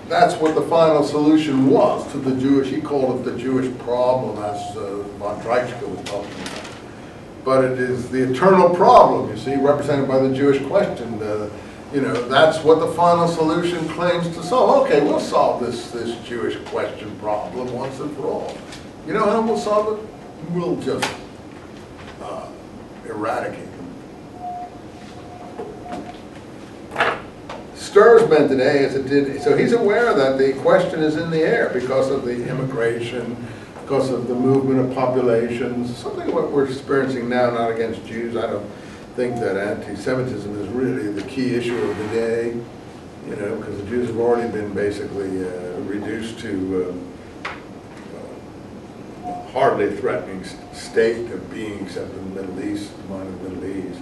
that's what the final solution was to the Jewish, he called it the Jewish problem, as von Dreitzke was talking about. But it is the eternal problem, you see, represented by the Jewish question. You know, that's what the final solution claims to solve. Okay, we'll solve this Jewish question problem once and for all. You know how we'll solve it? We'll just eradicate them. Stirs men today as it did, so he's aware that the question is in the air because of the immigration, because of the movement of populations, something what we're experiencing now, not against Jews. I don't think that anti-Semitism is really the key issue of the day, you know, because the Jews have already been basically reduced to hardly threatening state of being, except in the Middle East, minor Middle East.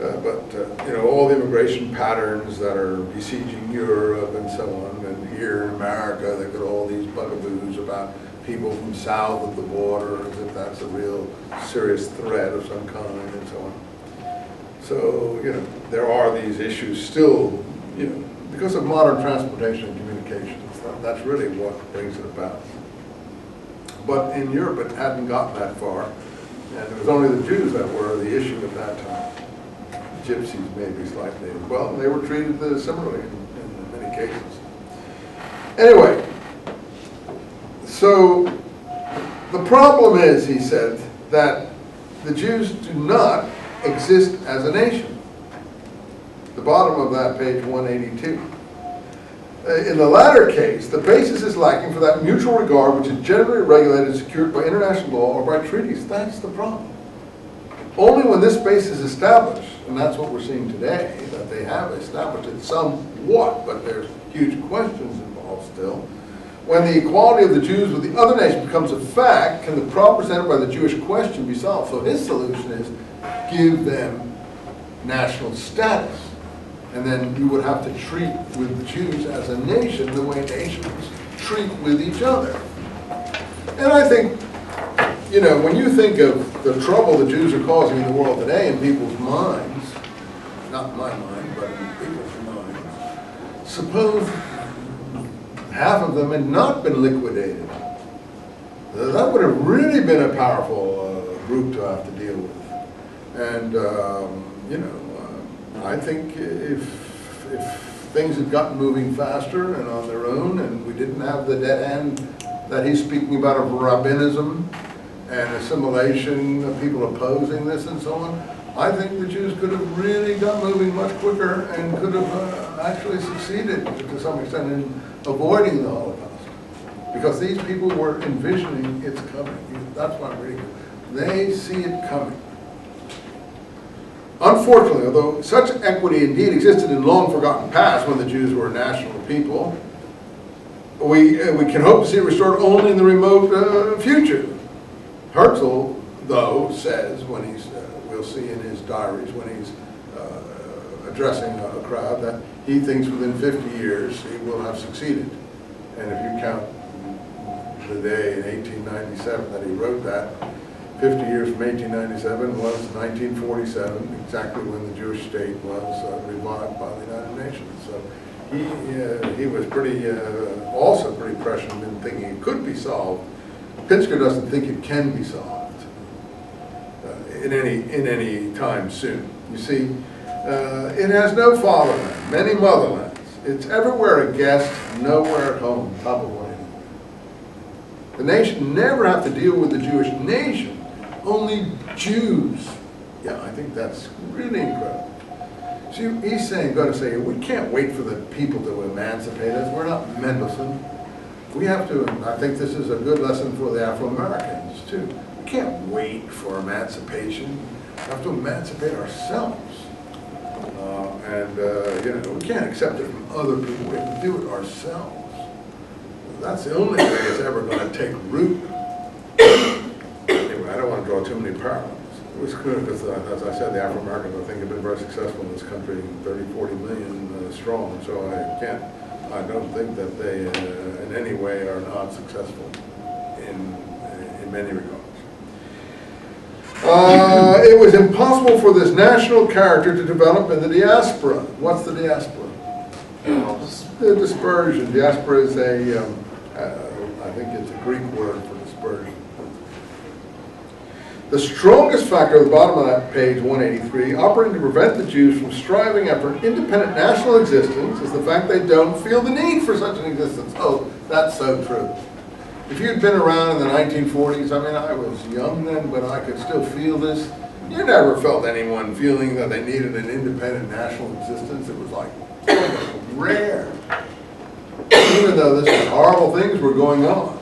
You know, all the immigration patterns that are besieging Europe and so on, and here in America, they've got all these bugaboos about people from south of the border, as if that's a real serious threat of some kind and so on. So, you know, there are these issues still, you know, because of modern transportation and communications. That's really what brings it about. But in Europe, it hadn't gotten that far, and it was only the Jews that were the issue at that time. Gypsies maybe slightly. Well, they were treated similarly in many cases. Anyway, so the problem is, he said, that the Jews do not exist as a nation. The bottom of that, page 182. In the latter case, the basis is lacking for that mutual regard which is generally regulated and secured by international law or by treaties. That's the problem. Only when this base is established, and that's what we're seeing today, that they have established it somewhat, but there's huge questions involved still. When the equality of the Jews with the other nation becomes a fact, can the problem presented by the Jewish question be solved? So his solution is give them national status. And then you would have to treat with the Jews as a nation the way nations treat with each other. And I think, you know, when you think of the trouble the Jews are causing in the world today in people's minds, not in my mind, but in people's minds, suppose half of them had not been liquidated. That would have really been a powerful group to have to deal with. And, you know, I think if things had gotten moving faster and on their own, and we didn't have the dead end that he's speaking about of rabbinism and assimilation of people opposing this and so on, I think the Jews could have really got moving much quicker and could have actually succeeded to some extent in avoiding the Holocaust. Because these people were envisioning its coming. That's what I'm reading. They see it coming. Unfortunately, although such equity indeed existed in long forgotten past when the Jews were a national people, we can hope to see it restored only in the remote future. Herzl, though, says when he's, we'll see in his diaries, when he's addressing a crowd, that he thinks within 50 years he will have succeeded. And if you count the day in 1897 that he wrote that, 50 years from 1897 was 1947, exactly when the Jewish state was revived by the United Nations. So he was pretty, also pretty prescient in thinking it could be solved. Pinsker doesn't think it can be solved in any time soon. You see, it has no fatherland, many motherlands. It's everywhere a guest, nowhere at home, top of what anywhere. The nation never have to deal with the Jewish nation. Only Jews. Yeah, I think that's really incredible. See, he's saying, going to say, we can't wait for the people to emancipate us. We're not Mendelssohn. We have to, and I think this is a good lesson for the Afro-Americans, too. We can't wait for emancipation. We have to emancipate ourselves. You know, we can't accept it from other people. We have to do it ourselves. That's the only way it's ever going to take root. I don't want to draw too many parallels. It was good because, as I said, the Afro-Americans, I think, have been very successful in this country, 30, 40 million strong. So I don't think that they, in any way, are not successful in many regards. It was impossible for this national character to develop in the diaspora. What's the diaspora? The dispersion. Diaspora is I think it's a Greek word for dispersion. The strongest factor at the bottom of that page, 183, operating to prevent the Jews from striving after an independent national existence is the fact they don't feel the need for such an existence. Oh, that's so true. If you'd been around in the 1940s, I mean, I was young then, but I could still feel this. You never felt anyone feeling that they needed an independent national existence. It was like rare. Even though this horrible things were going on.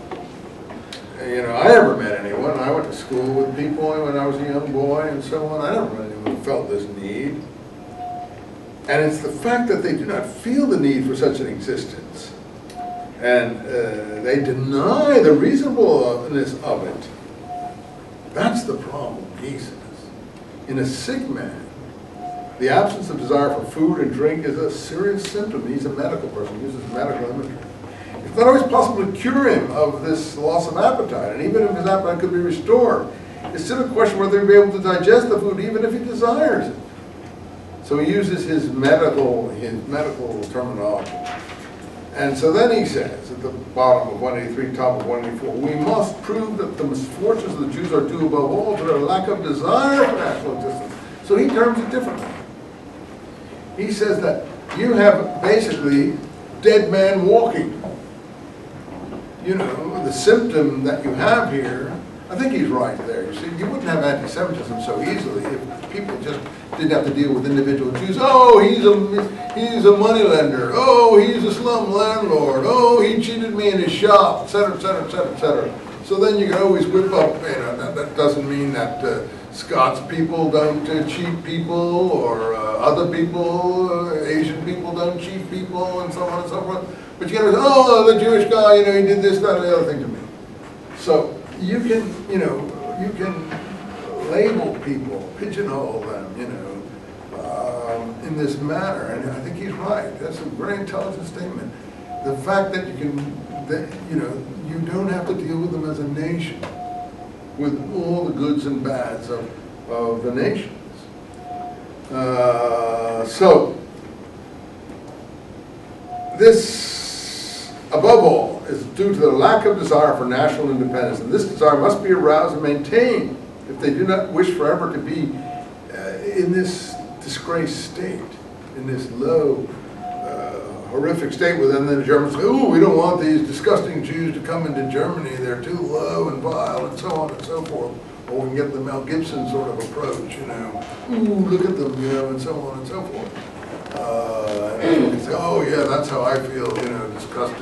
You know, I never met anyone. I went to school with people when I was a young boy and so on. I never met anyone who felt this need. And it's the fact that they do not feel the need for such an existence. And they deny the reasonableness of it. That's the problem, he says. In a sick man, the absence of desire for food and drink is a serious symptom. He's a medical person, he uses medical imagery. It's not always possible to cure him of this loss of appetite, and even if his appetite could be restored, it's still a question whether he'll be able to digest the food even if he desires it. So he uses his medical terminology. And so then he says, at the bottom of 183, top of 184, we must prove that the misfortunes of the Jews are due above all to their lack of desire for national existence. So he terms it differently. He says that you have basically dead man walking. You know, the symptom that you have here, I think he's right there. You see, you wouldn't have anti-Semitism so easily if people just didn't have to deal with individual Jews. Oh, he's a moneylender. Oh, he's a slum landlord. Oh, he cheated me in his shop, etc., etc., etc., etc. So then you can always whip up, you know, that doesn't mean that Scots people don't cheat people, or other people, Asian people don't cheat people, and so on and so forth. But you gotta say, oh, the Jewish guy, you know, he did this, that, and the other thing to me. So you can, you know, you can label people, pigeonhole them, you know, in this manner. And I think he's right. That's a very intelligent statement. The fact that you can, that, you know, you don't have to deal with them as a nation, with all the goods and bads of the nations. So this, above all, is due to the lack of desire for national independence, and this desire must be aroused and maintained if they do not wish forever to be in this disgraced state, in this low, horrific state where then the Germans say, oh, we don't want these disgusting Jews to come into Germany, they're too low and vile, and so on and so forth. Or we can get the Mel Gibson sort of approach, you know, ooh, look at them, you know, and so on and so forth. And we can say, oh yeah, that's how I feel, you know, disgusting.